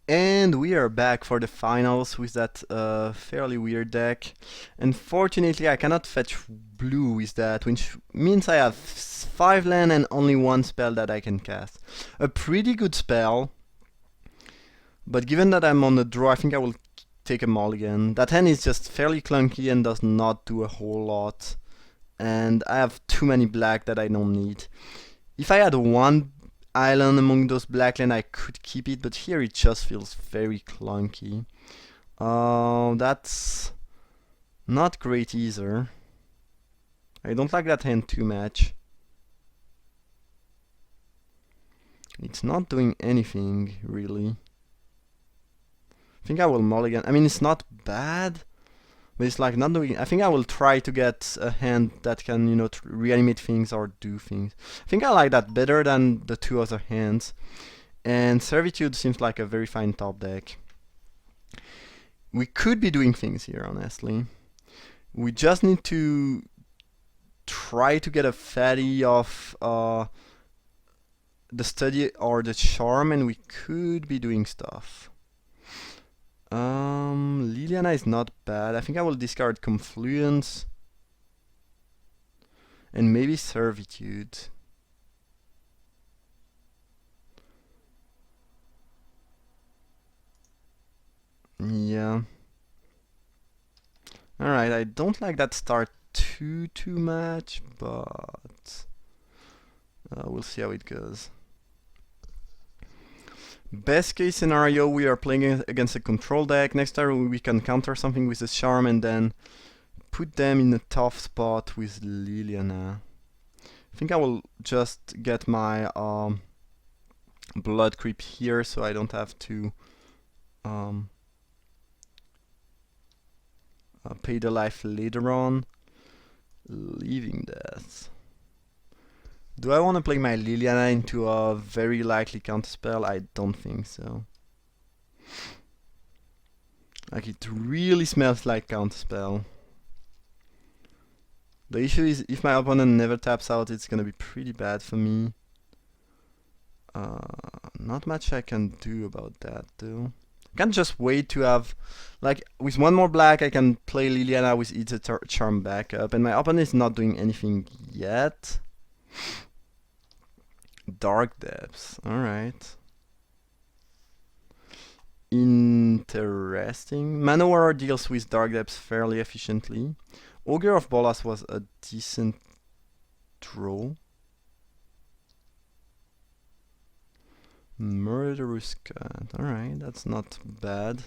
And we are back for the finals with that fairly weird deck. Unfortunately, I cannot fetch blue with that, which means I have 5 land and only 1 spell that I can cast. A pretty good spell, but given that I'm on the draw, I think I will take a mulligan. That hand is just fairly clunky and does not do a whole lot. And I have too many black that I don't need. If I had one island among those black land, I could keep it, but here it just feels very clunky. That's not great either. I don't like that hand too much. It's not doing anything, really. I think I will mulligan. I mean, it's not bad, but it's like not doing. I think I will try to get a hand that can, you know, reanimate things or do things. I think I like that better than the 2 other hands. And Servitude seems like a very fine top deck. We could be doing things here, honestly. We just need to try to get a fatty of the study or the charm, and we could be doing stuff. Liliana is not bad. I think I will discard Confluence and maybe Servitude. Yeah. Alright, I don't like that start too much, but we'll see how it goes. Best case scenario, we are playing against a control deck. Next turn we can counter something with the charm and then put them in a tough spot with Liliana. I think I will just get my blood creep here so I don't have to pay the life later on. Leaving Death. Do I want to play my Liliana into a very likely counterspell? I don't think so. Like, it really smells like counterspell. The issue is, if my opponent never taps out, it's gonna be pretty bad for me. Not much I can do about that, though. I can't just wait to have... Like, with one more black, I can play Liliana with Eat the Charm backup, and my opponent is not doing anything yet. Dark Depths, alright. Interesting. Manowar deals with Dark Depths fairly efficiently. Ogre of Bolas was a decent draw. Murderous Cat, alright, that's not bad.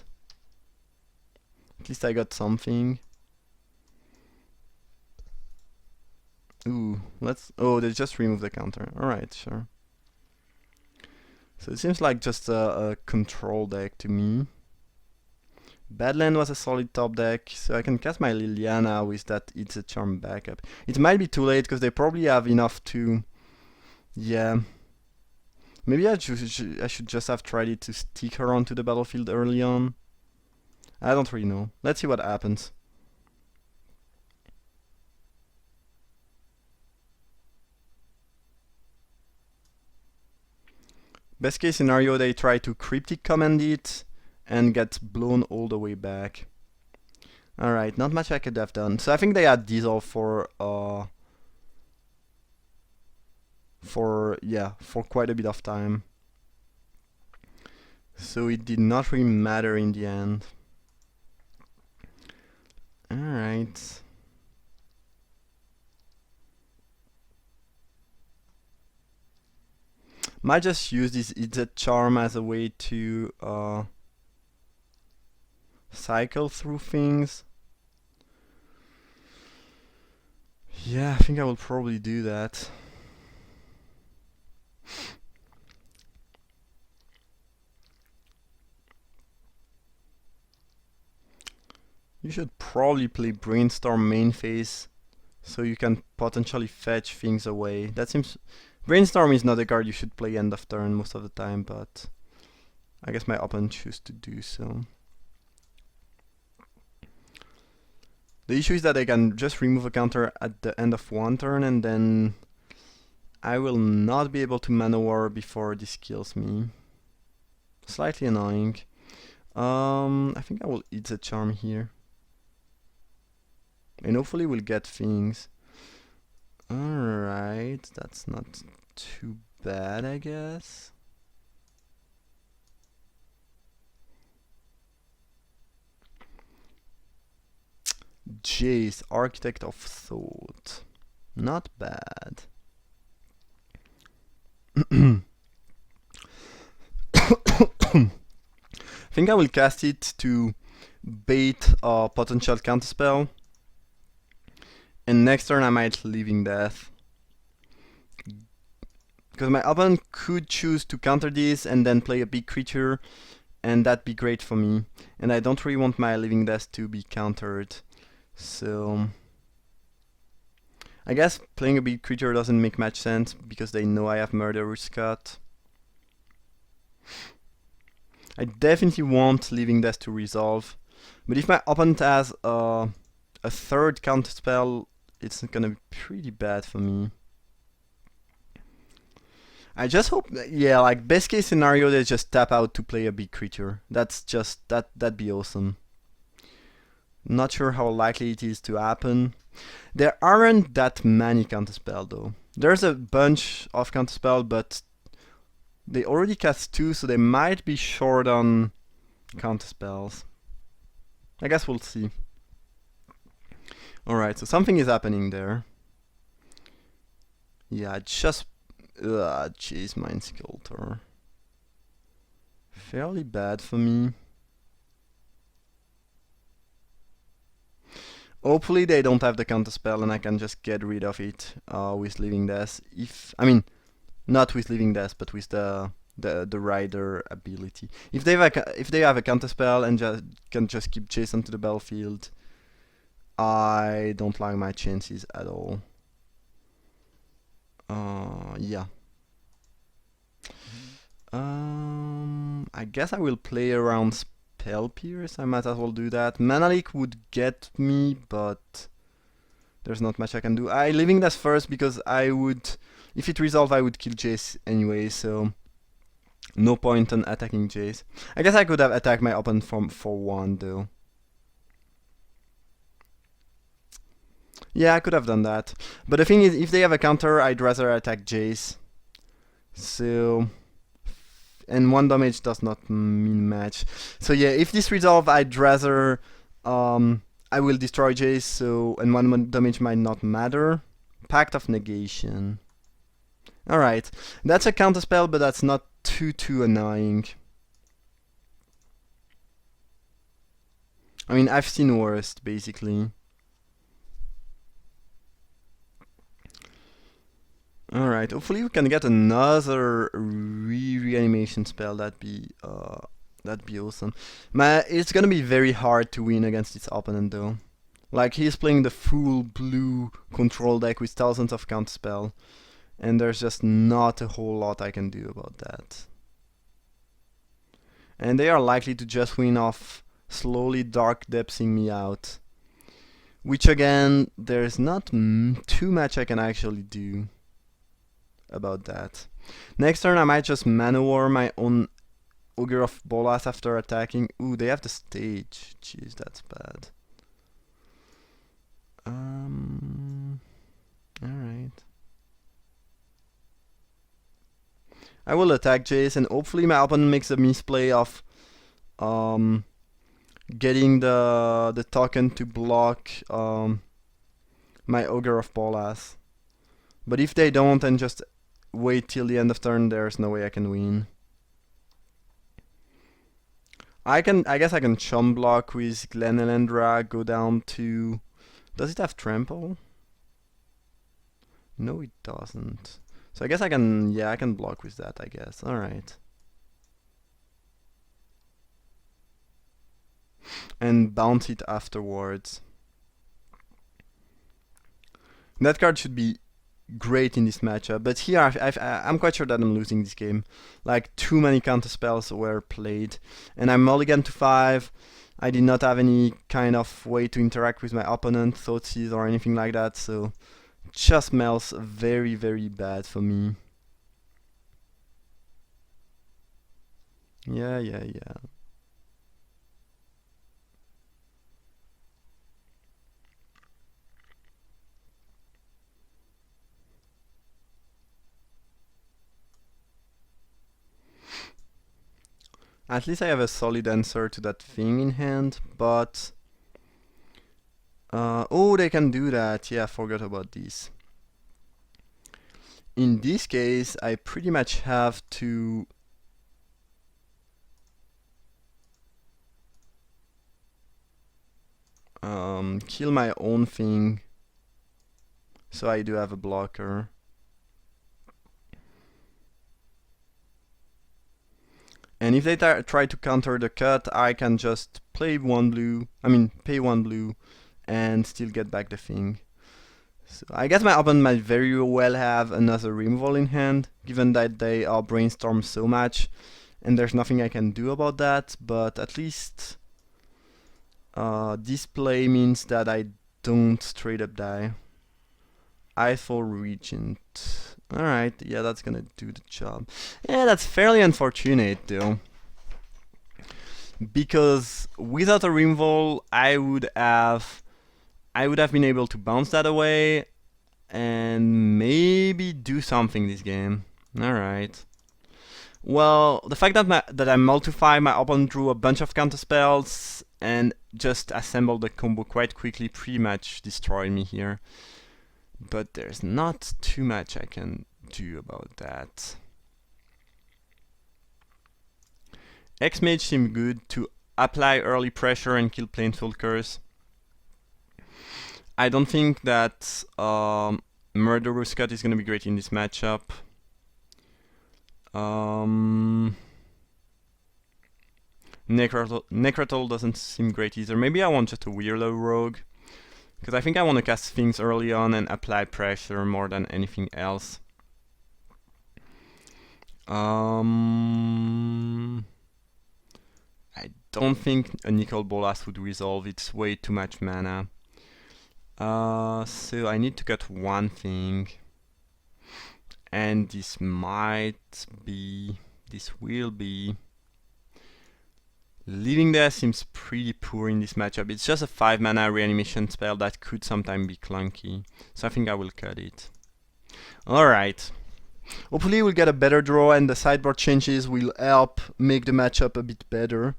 At least I got something. Ooh, let's... Oh, they just removed the counter. Alright, sure. So it seems like just a control deck to me. Badland was a solid top deck, so I can cast my Liliana with that It's a Charm backup. It might be too late, because they probably have enough to... Yeah. Maybe I should just have tried it to stick her onto the battlefield early on. I don't really know. Let's see what happens. Best case scenario, they try to Cryptic Command it and get blown all the way back. Alright, not much I could have done. So I think they had Dissolve for quite a bit of time. So it did not really matter in the end. Alright. Might just use this Izzet Charm as a way to cycle through things. Yeah, I think I will probably do that. You should probably play Brainstorm main phase so you can potentially fetch things away. That seems... Brainstorm is not a card you should play end of turn most of the time, but I guess my opponent chooses to do so. The issue is that I can just remove a counter at the end of one turn, and then I will not be able to Manowar before this kills me. Slightly annoying. I think I will eat the charm here. And hopefully we'll get things. Alright, that's not too bad, I guess. Jace, Architect of Thought. Not bad. I think I will cast it to bait a potential counterspell. And next turn I might Living Death. Because my opponent could choose to counter this and then play a big creature, and that'd be great for me. And I don't really want my Living Death to be countered. So I guess playing a big creature doesn't make much sense because they know I have Murderous Cut. I definitely want Living Death to resolve, but if my opponent has a third counterspell, it's gonna be pretty bad for me. I just hope, yeah, like best case scenario, they just tap out to play a big creature. That's just that'd be awesome. Not sure how likely it is to happen. There aren't that many counterspell though. There's a bunch of counterspell, but they already cast 2, so they might be short on counterspells. I guess we'll see. Alright, so something is happening there. Yeah, just... jeez, Mind Sculptor. Fairly bad for me. Hopefully they don't have the counterspell and I can just get rid of it with Living Death. I mean, not with Living Death, but with the Rider ability. If they have a counterspell and can just keep Jason to the battlefield, I don't like my chances at all. Yeah. I guess I will play around Spell Pierce. I might as well do that. Mana Leak would get me, but there's not much I can do. I Living Death first because I would, if it resolves, I would kill Jace anyway, so no point in attacking Jace. I guess I could have attacked my opponent for 1 though. Yeah, I could have done that. But the thing is, if they have a counter, I'd rather attack Jace. So... and 1 damage does not mean much. So yeah, if this resolve, I'd rather... I will destroy Jace, so... and 1 damage might not matter. Pact of Negation. Alright, that's a counterspell, but that's not too annoying. I mean, I've seen worse, basically. Alright, hopefully we can get another reanimation spell. That'd be awesome. It's gonna be very hard to win against this opponent though. Like, he's playing the full blue control deck with thousands of counterspell, and there's just not a whole lot I can do about that. And they are likely to just win off slowly Dark Depthing me out. Which again, there's not too much I can actually do about that. Next turn I might just Manowar my own Ogre of Bolas after attacking. Ooh, they have the stage. Jeez, that's bad. Alright. I will attack Jace and hopefully my opponent makes a misplay of getting the token to block my Ogre of Bolas. But if they don't and just wait till the end of turn, there's no way I can win. I guess I can chum block with Glen Elendra, go down to... does it have trample? No, it doesn't. So I guess I can, yeah, I can block with that, I guess. Alright. And bounce it afterwards. That card should be great in this matchup, but here I'm quite sure that I'm losing this game. Like, too many counterspells were played, and I'm mulligan to 5. I did not have any kind of way to interact with my opponent, Thoughtseize or anything like that, so just smells very, very bad for me. Yeah. At least I have a solid answer to that thing in hand, but... oh, they can do that. Yeah, I forgot about this. In this case, I pretty much have to... kill my own thing. So I do have a blocker. And if they try to counter the cut, I can just play one blue, pay one blue, and still get back the thing. So I guess my opponent might very well have another removal in hand, given that they brainstorm so much, and there's nothing I can do about that, but at least this play means that I don't straight up die. Eyeful Regent. Alright, yeah, that's gonna do the job. Yeah, that's fairly unfortunate though. Because without a removal, I would have been able to bounce that away and maybe do something this game. Alright. Well, the fact that I multiply, my opponent drew a bunch of counter spells and just assembled the combo quite quickly pretty much destroyed me here. But there's not too much I can do about that. X-Mage seemed good to apply early pressure and kill Planeswalkers Curse. I don't think that Murderous Cut is going to be great in this matchup. Necrotol doesn't seem great either. Maybe I want just a Weirdo Rogue. Because I think I want to cast things early on and apply pressure more than anything else. I don't think a Nicol Bolas would resolve, it's way too much mana. So I need to cut one thing. And this will be... Leaving there seems pretty poor in this matchup. It's just a 5 mana reanimation spell that could sometimes be clunky. So I think I will cut it. Alright. Hopefully we'll get a better draw and the sideboard changes will help make the matchup a bit better.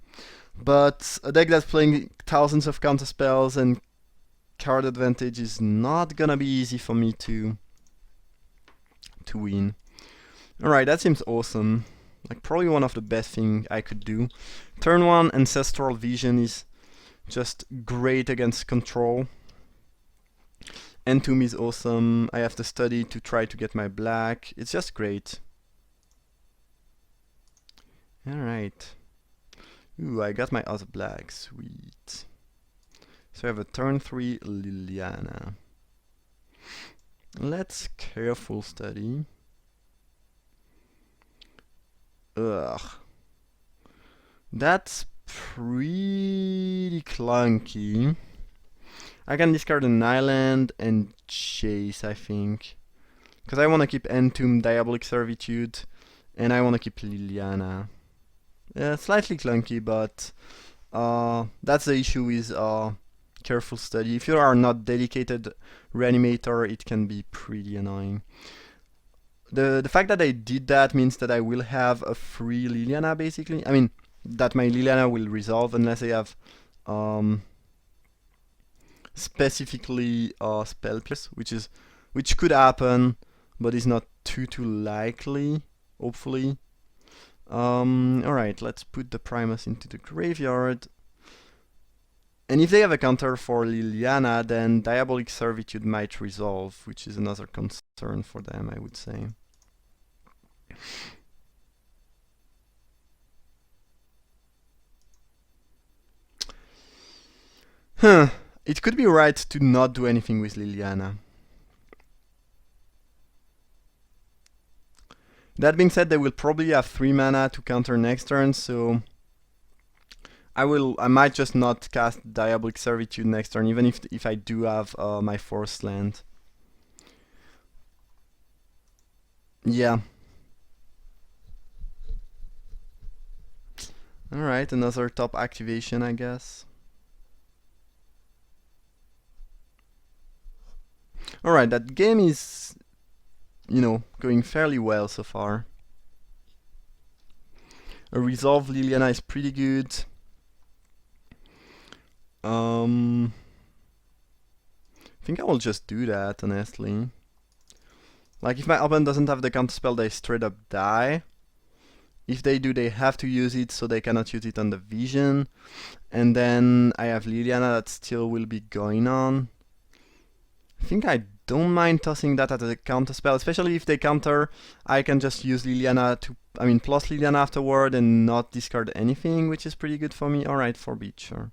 But a deck that's playing thousands of counter spells and card advantage is not gonna be easy for me to win. Alright, that seems awesome. Like probably one of the best thing I could do. Turn 1 Ancestral Vision is just great against control. Entomb is awesome. I have to study to try to get my black. It's just great. Alright. Ooh, I got my other black. Sweet. So I have a turn 3 Liliana. Let's careful study. Ugh. That's pretty clunky. I can discard an island and chase, I think. Because I want to keep Entomb, Diabolic Servitude, and I want to keep Liliana. Slightly clunky, but that's the issue with careful study. If you are not dedicated reanimator, it can be pretty annoying. The fact that I did that means that I will have a free Liliana, basically. I mean, that my Liliana will resolve unless I have specifically spell pierce, which could happen, but is not too likely, hopefully. Alright, let's put the Primus into the graveyard. And if they have a counter for Liliana, then Diabolic Servitude might resolve, which is another concern for them, I would say. Huh. It could be right to not do anything with Liliana. That being said, they will probably have 3 mana to counter next turn, so I might just not cast Diabolic Servitude next turn, even if I do have my forest land. Yeah. Alright, another top activation, I guess. Alright, that game is, you know, going fairly well so far. A Resolve Liliana is pretty good. I think I will just do that, honestly. Like, if my opponent doesn't have the counterspell, they straight up die. If they do, they have to use it, so they cannot use it on the vision. And then I have Liliana that still will be going on. I think I don't mind tossing that as a counterspell, especially if they counter. I can just use Liliana to, plus Liliana afterward and not discard anything, which is pretty good for me. Alright, 4-beat, sure.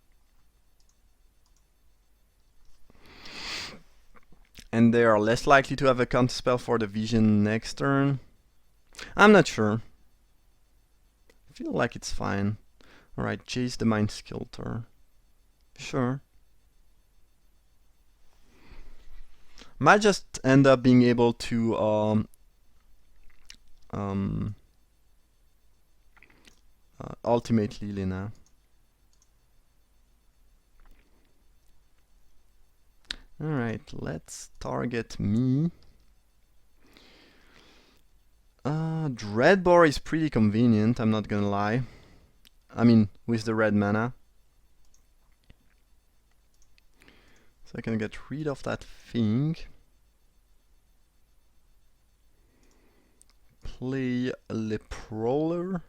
And they are less likely to have a counterspell for the vision next turn. I'm not sure. I feel like it's fine. Alright, Jace the Mind Sculptor. Sure. Might just end up being able to ultimate Liliana. Alright, let's target me. Dreadbore is pretty convenient, I'm not gonna lie. With the red mana. So I can get rid of that thing. Play Leproller.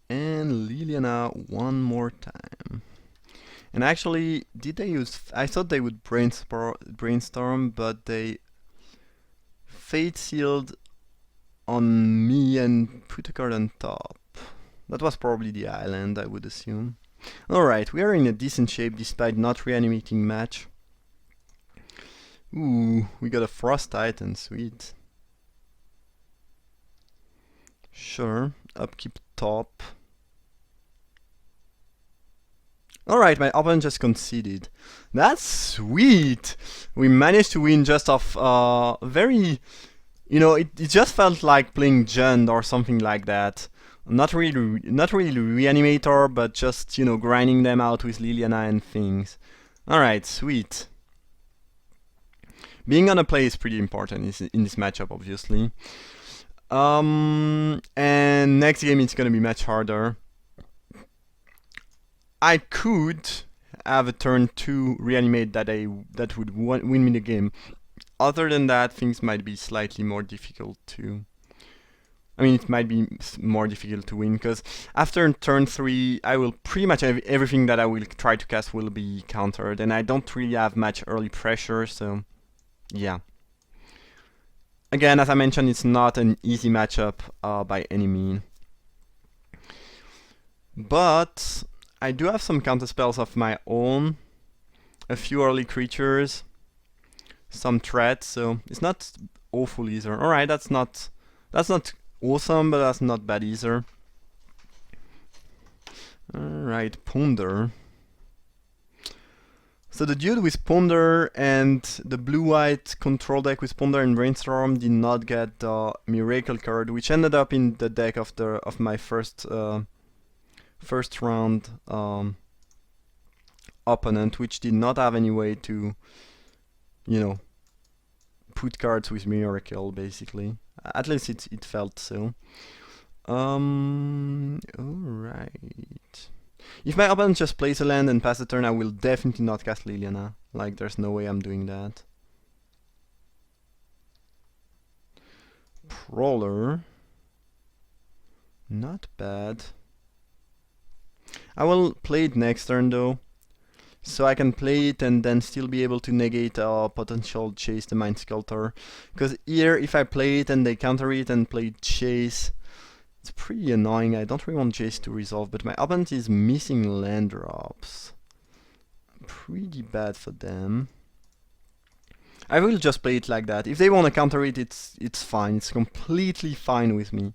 And Liliana one more time. And actually, did they use... I thought they would brainstorm, but they Fate Sealed on me and put a card on top. That was probably the island, I would assume. Alright, we are in a decent shape despite not reanimating match. Ooh, we got a Frost Titan, sweet. Sure, upkeep top. Alright, my opponent just conceded. That's sweet! We managed to win just off very... it just felt like playing Jund or something like that. Not really Reanimator, but just, grinding them out with Liliana and things. Alright, sweet. Being on a play is pretty important in this matchup, obviously. And next game it's gonna be much harder. I could have a turn 2 reanimate that would win me the game. Other than that, things might be slightly more difficult to... it might be more difficult to win, because after turn 3, I will pretty much have everything that I will try to cast will be countered, and I don't really have much early pressure, so yeah. Again, as I mentioned, it's not an easy matchup by any mean. But I do have some counterspells of my own, a few early creatures, some threats, so it's not awful either. Alright, that's not awesome, but that's not bad either. Alright, Ponder. So the dude with Ponder and the blue-white control deck with Ponder and Brainstorm did not get the Miracle card, which ended up in the deck of my first round opponent, which did not have any way to, put cards with Miracle, basically. At least it felt so. Alright. If my opponent just plays a land and pass the turn, I will definitely not cast Liliana. Like, there's no way I'm doing that. Prowler. Not bad. I will play it next turn though, so I can play it and then still be able to negate a potential Chase the Mind Sculptor. Because here, if I play it and they counter it and play Chase, it's pretty annoying. I don't really want Chase to resolve, but my opponent is missing land drops. Pretty bad for them. I will just play it like that. If they want to counter it, it's fine. It's completely fine with me.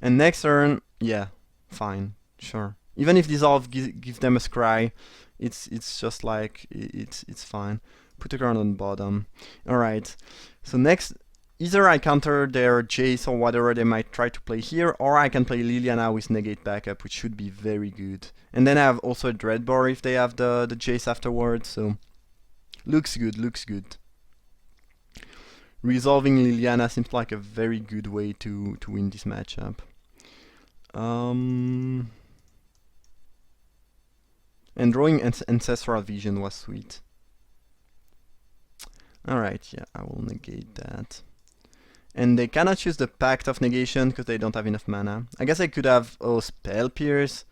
And next turn, yeah, fine, sure. Even if Dissolve gives them a scry, it's just like, it's fine. Put a card on bottom. Alright, so next, either I counter their Jace or whatever they might try to play here, or I can play Liliana with negate backup, which should be very good. And then I have also a Dreadbore if they have the Jace afterwards, so looks good, looks good. resolving Liliana seems like a very good way to win this matchup. And drawing Ancestral Vision was sweet. Alright, yeah, I will negate that. And they cannot use the Pact of Negation because they don't have enough mana. I guess I could have, Spell Pierce.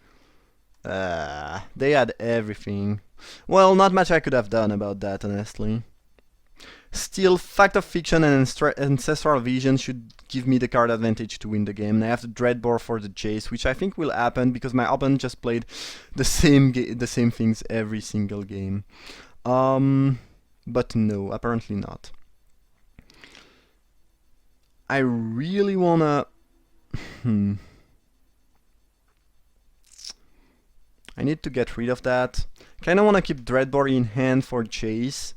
They had everything. Well, not much I could have done about that, honestly. Still, Fact of Fiction and Ancestral Vision should give me the card advantage to win the game. And I have the Dreadbore for the chase, which I think will happen because my opponent just played the same things every single game. But no, apparently not. I really wanna... I need to get rid of that. Kinda wanna keep Dreadbore in hand for chase.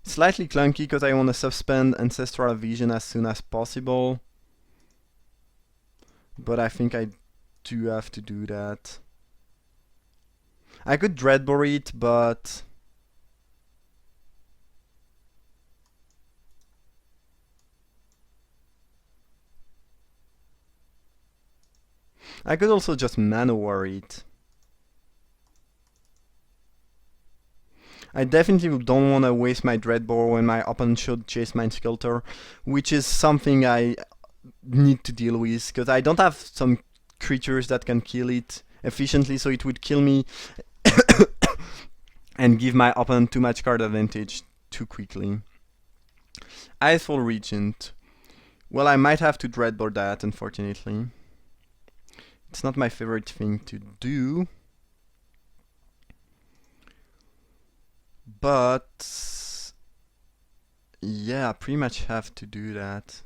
Slightly clunky because I wanna suspend Ancestral Vision as soon as possible. But I think I do have to do that. I could Dreadbore it, but... I could also just Manowar it. I definitely don't want to waste my Dreadbore when my opponent should chase Mind Sculptor, which is something I need to deal with, because I don't have some creatures that can kill it efficiently, so it would kill me and give my opponent too much card advantage too quickly. Icefall Regent. Well, I might have to Dreadbore that, unfortunately. It's not my favorite thing to do. But... yeah, I pretty much have to do that.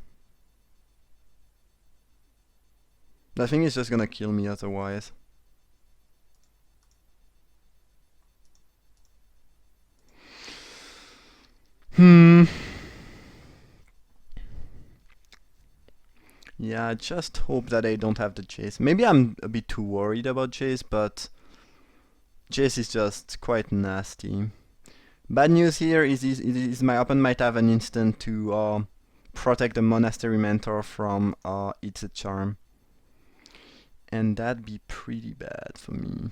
That thing is just gonna kill me otherwise. Yeah, I just hope that I don't have the chase. Maybe I'm a bit too worried about chase, but chase is just quite nasty. Bad news here is my opponent might have an instant to protect the Monastery Mentor from It's a Charm. And that'd be pretty bad for me.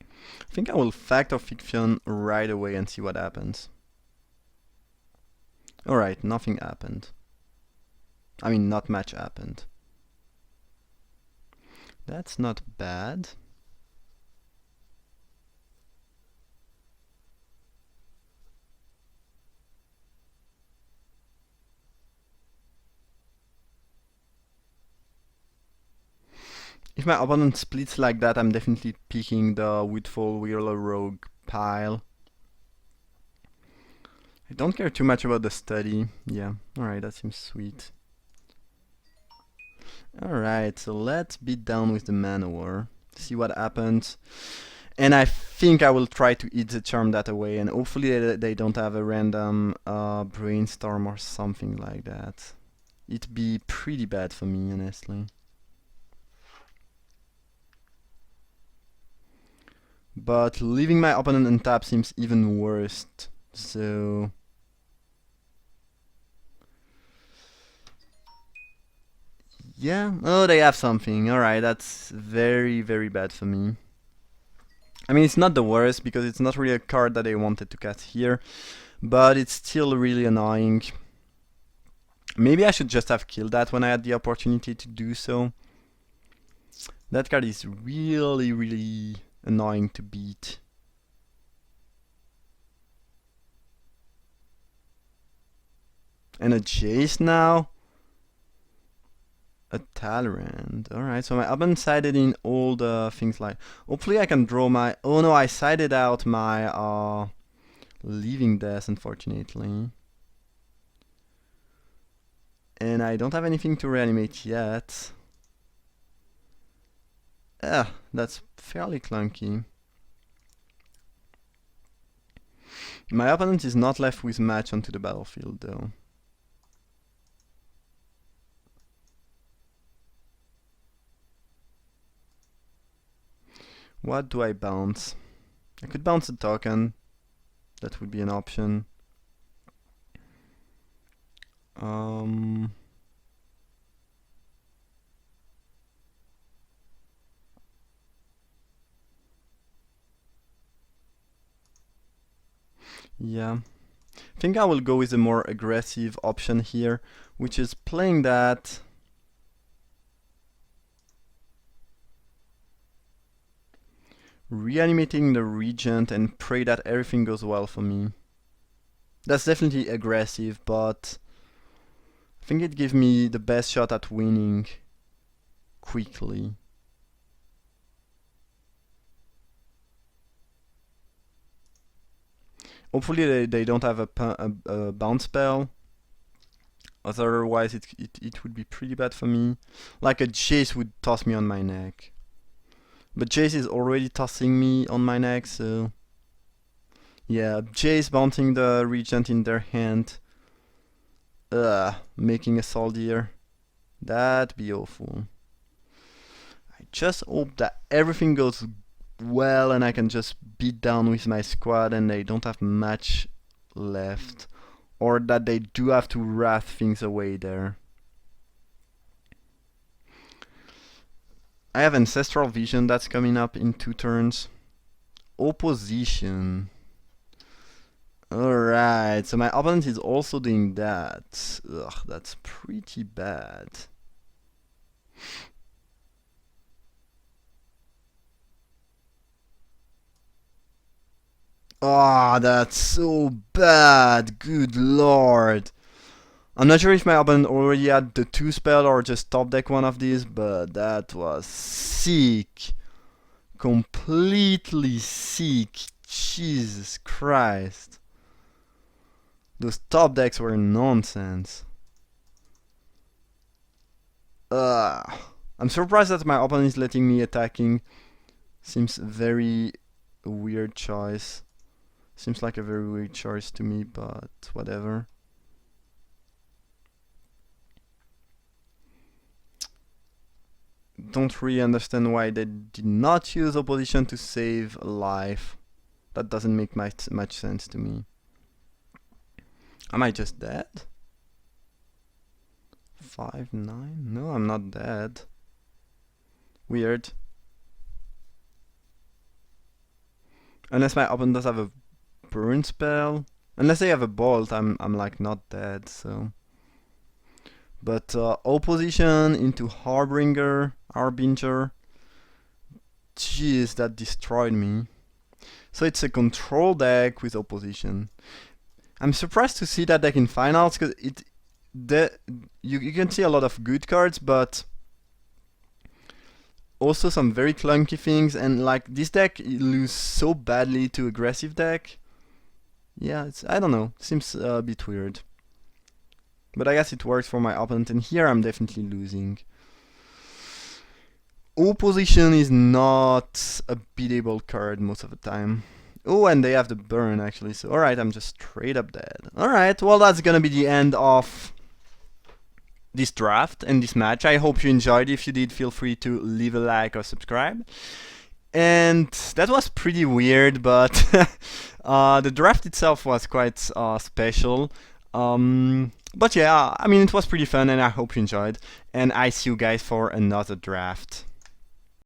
I think I will Fact of Fiction right away and see what happens. Alright, nothing happened. I mean, not much happened. That's not bad. If my opponent splits like that, I'm definitely picking the Woodfall Whirler Rogue pile. I don't care too much about the study. Yeah, alright, that seems sweet. Alright, so let's beat down with the Manowar. See what happens. And I think I will try to eat the charm that away, and hopefully they don't have a random brainstorm or something like that. It'd be pretty bad for me, honestly. But leaving my opponent untapped seems even worse. So... yeah, oh, they have something. Alright, that's very, very bad for me. I mean, it's not the worst, because it's not really a card that I wanted to cast here, but it's still really annoying. Maybe I should just have killed that when I had the opportunity to do so. That card is really, really annoying to beat. And a Jace now? A Talrand. Alright, so my opponent sided in all the things like... hopefully I can draw my... oh no, I sided out my Leaving Death, unfortunately. And I don't have anything to reanimate yet. That's fairly clunky. My opponent is not left with match onto the battlefield, though. What do I bounce? I could bounce a token. That would be an option. Yeah. I think I will go with a more aggressive option here, which is playing that. Reanimating the Regent and pray that everything goes well for me. That's definitely aggressive, but I think it gives me the best shot at winning quickly. Hopefully they don't have a bounce spell. Otherwise it would be pretty bad for me. Like a Jace would toss me on my neck. But Jace is already tossing me on my neck, so... Yeah, Jace bouncing the Regent in their hand. Making a Soldier. That'd be awful. I just hope that everything goes well and I can just beat down with my squad and they don't have much left. Or that they do have to wrath things away there. I have Ancestral Vision that's coming up in 2 turns. Opposition. Alright, so my opponent is also doing that. Ugh, that's pretty bad. Ah, that's so bad. Good lord. I'm not sure if my opponent already had the 2 spell or just top deck one of these, but that was sick. Completely sick. Jesus Christ. Those top decks were nonsense. I'm surprised that my opponent is letting me attacking. Seems very weird choice. Seems like a very weird choice to me, but whatever. Don't really understand why they did not use opposition to save a life. That doesn't make much sense to me. Am I just dead? 5-9? No, I'm not dead. Weird. Unless my opponent does have a burn spell. Unless they have a bolt, I'm like not dead, so. But opposition into Harbinger. Jeez, that destroyed me. So it's a control deck with opposition. I'm surprised to see that deck in finals because you can see a lot of good cards, but also some very clunky things. And like this deck loses so badly to aggressive deck. Yeah, I don't know. Seems a bit weird. But I guess it works for my opponent, and here I'm definitely losing. Opposition is not a beatable card most of the time. Oh, and they have the burn actually, so alright, I'm just straight up dead. Alright, well that's gonna be the end of this draft and this match. I hope you enjoyed. If you did, feel free to leave a like or subscribe. And that was pretty weird, but the draft itself was quite special. But yeah, I mean, it was pretty fun and I hope you enjoyed. And I see you guys for another draft.